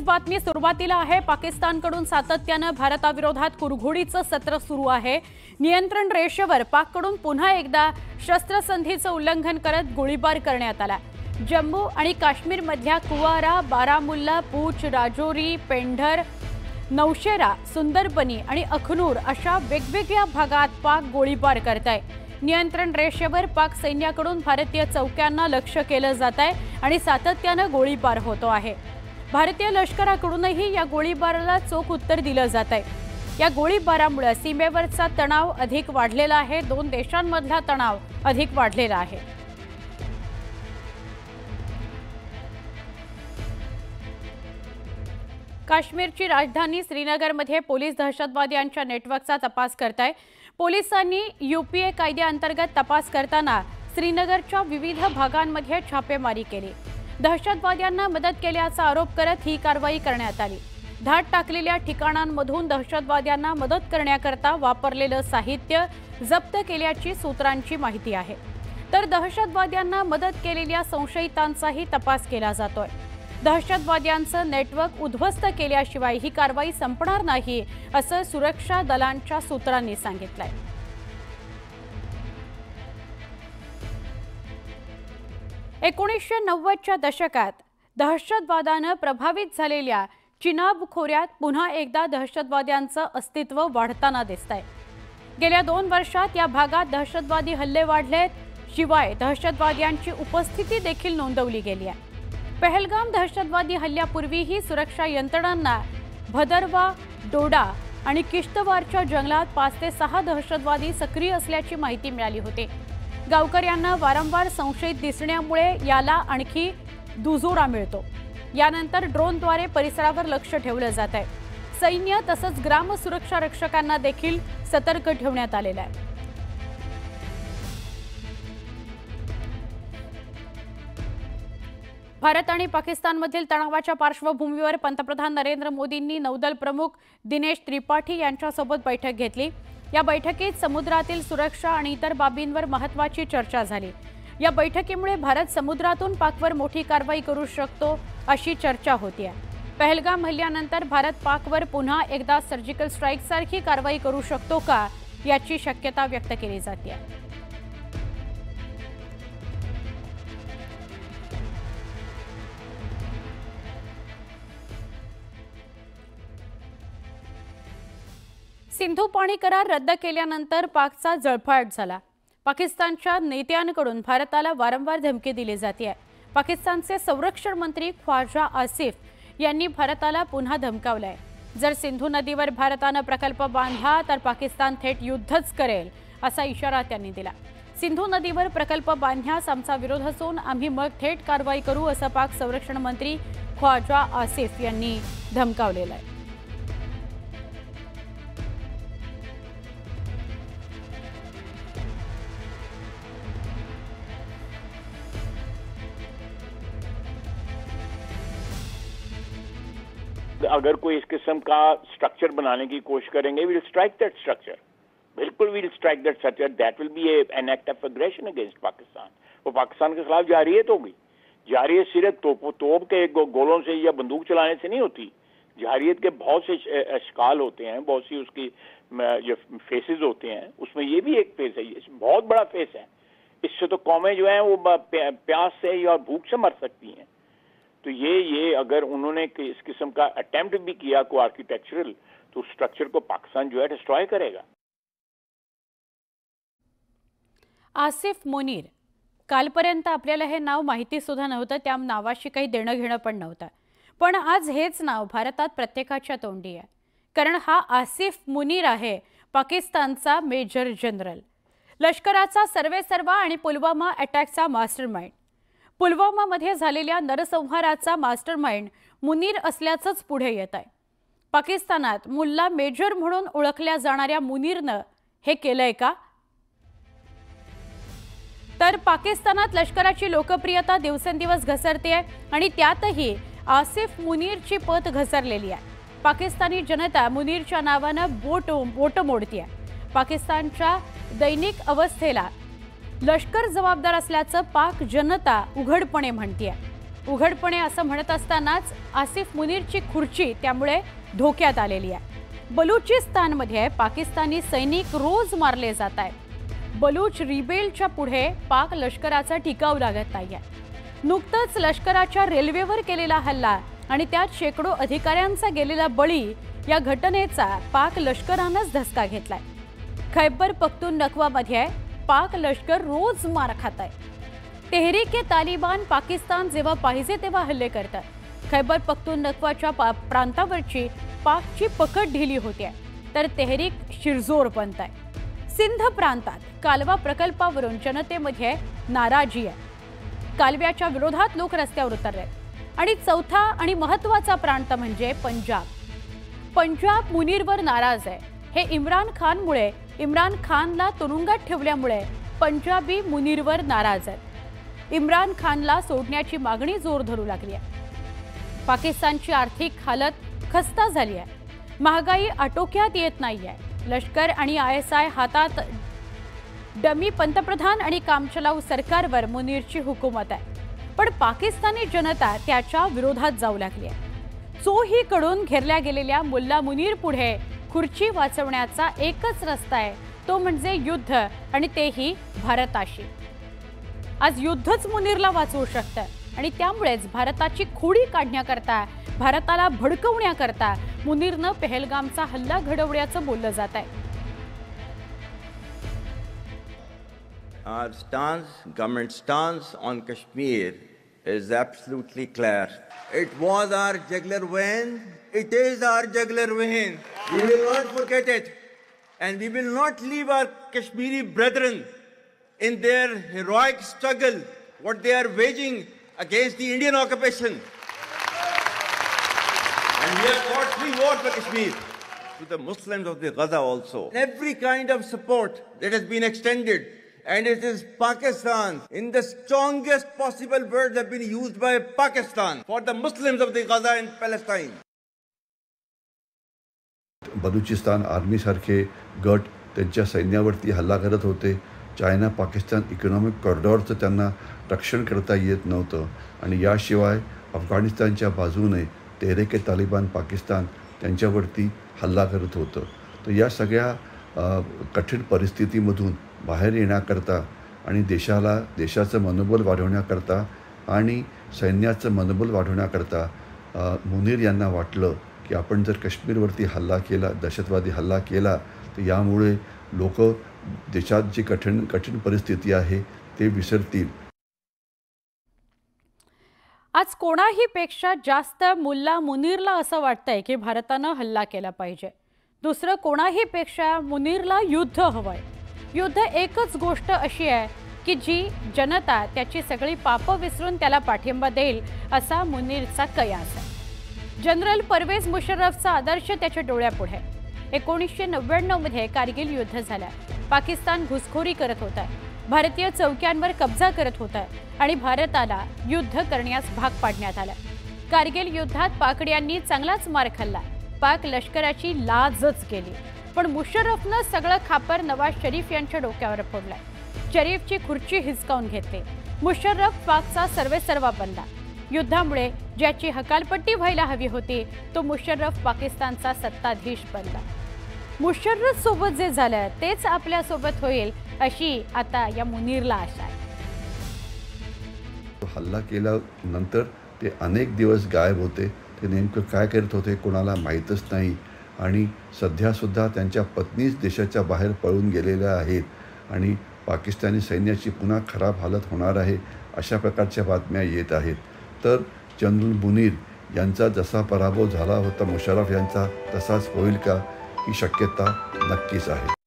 लगेच बातमी सुरुवातीला आहे। पाकिस्तानकडून सातत्याने भारताविरोधात कुरघोडीचं सत्र सुरू आहे। नियंत्रण रेषेवर पाककडून पुन्हा एकदा शस्त्रसंधीचं उल्लंघन करत गोळीबार करण्यात आला। जम्मू आणि काश्मीर मधल्या कुवारा, बारामुल्ला, पूंछ, राजौरी, पेंढर, नौशेरा, सुंदरबनी आणि अखनूर अशा वेगवेगळ्या भागात पाक गोळीबार करताय। नियंत्रण रेषेवर पाक सैन्याकडून भारतीय चौक्यांना लक्ष्य केलं जात आहे आणि सातत्याने गोळीबार होतो आहे। भारतीय लष्कराकडूनही या गोळीबाराला चोख उत्तर दिलं जात आहे। या गोळीबारामुळे सीमेवरचा तणाव अधिक वाढलेला आहे। दोन देशांमधला तणाव अधिक वाढलेला आहे। काश्मीरची राजधानी श्रीनगरमध्ये पोलीस दहशतवाद्यांच्या नेटवर्कचा तपास करताय। पोलिसांनी यूपीए कायद्याअंतर्गत तपास करताना श्रीनगरच्या विविध भागांमध्ये छापेमारी केली। दहशतवाद्यांना मदत केल्याचा आरोप करत ही कारवाई करण्यात आली। धाड टाकलेल्या ठिकाणांमधून दहशतवाद्यांना मदत करण्याकरता वापरलेलं साहित्य जप्त केल्याची सूत्रांची माहिती आहे। तर दहशतवाद्यांना मदत केलेल्या संशयितांचाही तपास केला जातोय। दहशतवाद्यांचं नेटवर्क उद्ध्वस्त केल्याशिवाय ही कारवाई संपणार नाही असं सुरक्षा दलांच्या सूत्रांनी सांगितलंय। 1990च्या दशकात दहशतवादाने प्रभावित झालेल्या चिनाब खोऱ्यात पुन्हा एकदा दहशतवाद्यांचं अस्तित्व वाढताना दिसतंय। गेल्या 2 वर्षात या भागात दहशतवादी हल्ले वाढलेत। शिवाय दहशतवाद्यांची उपस्थिती देखील नोंदवली गेली आहे। पहलगाम दहशतवादी हल्ल्यापूर्वीही सुरक्षा यंत्रणांना भदरवा, डोडा आणि किश्तवारच्या जंगलात 5 ते 6 दहशतवादी सक्रिय असल्याची माहिती मिळाली होती। गावकऱ्यांना वारंवार संशयित दिसण्यामुळे याला आणखी दुजोरा मिळतो। यानंतर ड्रोनद्वारे परिसरावर लक्ष ठेवलं जात आहे। सैन्य तसंच ग्राम सुरक्षा रक्षकांना देखील सतर्क ठेवण्यात आलेलं आहे। भारत आणि पाकिस्तानमधील तणावाच्या पार्श्वभूमीवर पंतप्रधान नरेंद्र मोदींनी नौदल प्रमुख दिनेश त्रिपाठी यांच्यासोबत बैठक घेतली। या बैठकीत समुद्रातील सुरक्षा आणि इतर बाबींवर महत्त्वाची चर्चा झाली। या बैठकीमुळे भारत समुद्रातून पाकवर मोठी कारवाई करू शकतो अशी चर्चा होती आहे। पहलगाम हल्ल्यानंतर भारत पाकवर पुन्हा एकदा सर्जिकल स्ट्राईक सारखी कारवाई करू शकतो का याची शक्यता व्यक्त केली जाते आहे। सिंधू पाणी करार रद्द केल्यानंतर पाकचा जळफाट झाला। पाकिस्तानच्या नेत्यांकडून भारताला वारंवार धमकी दिली जाते आहे। पाकिस्तानचे संरक्षण मंत्री ख्वाजा आसिफ यांनी भारताला पुन्हा धमकावलंय। जर सिंधू नदीवर भारताने प्रकल्प बांधला तर पाकिस्तान थेट युद्धच करेल असा इशारा त्यांनी दिला। सिंधू नदीवर प्रकल्प बांधण्यास आमचा विरोध असून आम्ही मग थेट कारवाई करू असं पाक संरक्षण मंत्री ख्वाजा आसिफ यांनी धमकावलेलं आहे। अगर कोई इस किस्म का स्ट्रक्चर बनाने की कोशिश करेंगे, we will strike that structure. बिल्कुल we will strike that structure. That will be an act of aggression against Pakistan. वो पाकिस्तान के खिलाफ जारियत होगी। जारियत सिर्फ तोप के गोलों से या बंदूक चलाने से नहीं होती। जारियत के बहुत से अशकाल होते हैं, बहुत सी उसकी जो फेसेस होते हैं, उसमें ये भी एक फेस है। ये बहुत बड़ा फेस है। इससे तो कौमें जो हैं वो प्यास से या भूख से मर सकती हैं। तो ये अगर उन्होंने इस किस्म का अटेम्प्ट भी किया को आर्किटेक्चरल, तो स्ट्रक्चर को पाकिस्तान जो है डिस्ट्रॉय करेगा। आसिफ मुनीर, कालपर्यंत आपल्याला हे नाव माहिती सुद्धा नव्हतं, त्या नावाशी काही देणं घेणं पण नव्हतं। पण आज हेच नाव भारतात प्रत्येकाच्या तोंडी आहे, कारण हा आसिफ मुनीर आहे पाकिस्तानचा मेजर जनरल, लष्कराचा सर्वेसर्वा आणि पुलवामा अटॅकचा मास्टरमाइंड। पुलवामामध्ये झालेल्या नरसंहाराचा मास्टरमाइंड मुनीर असल्याचंच पुढे येत आहे। पाकिस्तानात मुल्ला मेजर म्हणून ओळखल्या जाणाऱ्या मुनीरनं हे केलंय का? तर पाकिस्तानात लष्कराची लोकप्रियता दिवसेंदिवस घसरते आणि त्यातही आसिफ मुनीरची पत घसरलेली आहे। पाकिस्तानी जनता मुनीरच्या नावानं बोट मोडते। पाकिस्तानच्या दैनिक अवस्थेला लष्कर जबाबदार असल्याचं पाक जनता उघडपणे म्हणते। उघडपणे असं म्हणत असतानाच आसिफ मुनीरची खुर्ची त्यामुळे धोक्यात आलेली आहे. बलुचिस्तानमध्ये पाकिस्तानी सैनिक रोज मारले जात आहेत. बलूच रिबेलच्या पुढे पाक लष्कराचा टिकाव लागत नाहीये. नुकतंच लष्कराच्या रेल्वेवर केलेला हल्ला आणि त्यात शेकडो अधिकाऱ्यांचा गेलेला बळी या घटनेचा पाक लष्करानंच धसका घेतलाय. खैबर पख्तूनख्वामध्ये पाक लष्कर रोज मार खात आहे. तेहरीक-ए-तालिबान पाकिस्तान जेव्हा पाहिजे तेव्हा हल्ले करतात. खैबर पख्तूनख्वाच्या प्रांतावरची पाकची पकड ढिली होते तर तेहरीक शिरजोर बनत आहे. सिंध प्रांतात कालवा प्रकल्पावरून जनतेमध्ये नाराजी आहे. कालव्याच्या विरोधात लोक रस्त्यावर उतरले. आणि चौथा आणि महत्त्वाचा प्रांत म्हणजे पंजाब. पंजाब मुनीरवर नाराज आहे. हे इम्रान खानला तुरुंगात ठेवल्यामुळे पंजाबी मुनीरवर नाराज आहेत. इम्रान खानला सोडण्याची मागणी जोर धरू लागली आहे. पाकिस्तानची आर्थिक हालत खस्ता झाली आहे. महागाई आटोक्यात येत नाहीये. लष्कर आणि ISI हातात डमी पंतप्रधान आणि कामचलाऊ सरकारवर मुनीरची हुकूमत आहे. पण पाकिस्तानी जनता त्याच्या विरोधात जाऊ लागली आहे. चोहीकडून घेरल्या गेलेल्या मुल्ला मुनीर पुढे खुर्ची वाचवण्याचा एकच रस्ता आहे, तो म्हणजे युद्ध, आणि तेही भारताशी. आज युद्धच मुनीरला वाचवू शकतं आणि त्यामुळेच भारताची खोडी काढण्याकरता, भारताला भडकवण्याकरता मुनीरनं पहलगामचा हल्ला घडवण्याचं बोललं जात आहे. Our stance, government stance on Kashmir is absolutely clear. It was our jugular vein. It is our jugular vein. We will not forget it. And we will not leave our Kashmiri brethren in their heroic struggle, what they are waging against the Indian occupation. And we have fought free war for Kashmir. To the Muslims of the Gaza also. Every kind of support that has been extended. And it is Pakistan, in the strongest possible words have been used by Pakistan for the Muslims of the Gaza and Palestine. Balochistan आर्मीसारखे गट त्यांच्या सैन्यावरती हल्ला करत होते. China Pakistan economic कॉरिडॉरचं त्यांना रक्षण करता येत नव्हतं. आणि याशिवाय अफगाणिस्तानच्या बाजूने तेहरीक-ए-तालिबान पाकिस्तान त्यांच्यावरती हल्ला करत होतं. तर या सगळ्या कठीण परिस्थितीमधून बाहेर येण्याकरता आणि देशाचं मनोबल वाढवण्याकरता आणि सैन्याचं मनोबल वाढवण्याकरता मुनीर यांना वाटलं की आपण जर काश्मीरवरती हल्ला केला, दहशतवादी हल्ला केला, तर यामुळे लोक देशात जी कठीण परिस्थिती आहे ते विसरतील. आज कोणाही पेक्षा जास्त मुल्ला मुनीरला असं वाटतंय की भारतानं हल्ला केला पाहिजे. दुसरं कोणाही पेक्षा मुनीरला युद्ध हवंय. युद्ध एकच गोष्ट अशी आहे की जी जनता त्याची सगळी पापं विसरून त्याला पाठिंबा देईल असा मुनीरचा कयास आहे. जनरल परवेज मुशर्रफचा आदर्श त्याच्या डोळ्यापुढे. 1999 मध्ये कारगिल युद्ध झालं. पाकिस्तान घुसखोरी करत होता, भारतीय चौक्यांवर कब्जा करत होता आणि भारताला युद्ध करण्यास भाग पाडण्यात आलं. कारगिल युद्धात पाकड्यांनी चांगलाच मार खाल्ला. पाक लष्कराची लाजच गेली. पण मुशर्रफनं सगळं खापर नवाज शरीफ यांच्या डोक्यावर फोडलंय. शरीफची खुर्ची हिसकावून घेतली. मुशर्रफ पाकचा सर्वेसर्वा बनला. युद्धामुळे ज्याची हकालपट्टी व्हायला हवी होती तो मुशर्रफ पाकिस्तानचा सत्ताधीश बनला. मुशर्रफ सोबत जे झालं तेच आपल्या सोबत होईल अशी आता या मुनीरला आशा आहे. हल्ला केल्यानंतर ते अनेक दिवस गायब होते. ते नेमकं काय करत होते कोणाला माहीतच नाही. आणि सध्यासुद्धा त्यांच्या पत्नीच देशाच्या बाहेर पळून गेलेल्या आहेत आणि पाकिस्तानी सैन्याची पुन्हा खराब हालत होणार आहे अशा प्रकारच्या बातम्या येत आहेत. तर जनरल मुनीर यांचा जसा पराभव झाला होता मुशर्रफ यांचा, तसाच होईल का ही शक्यता नक्कीच आहे.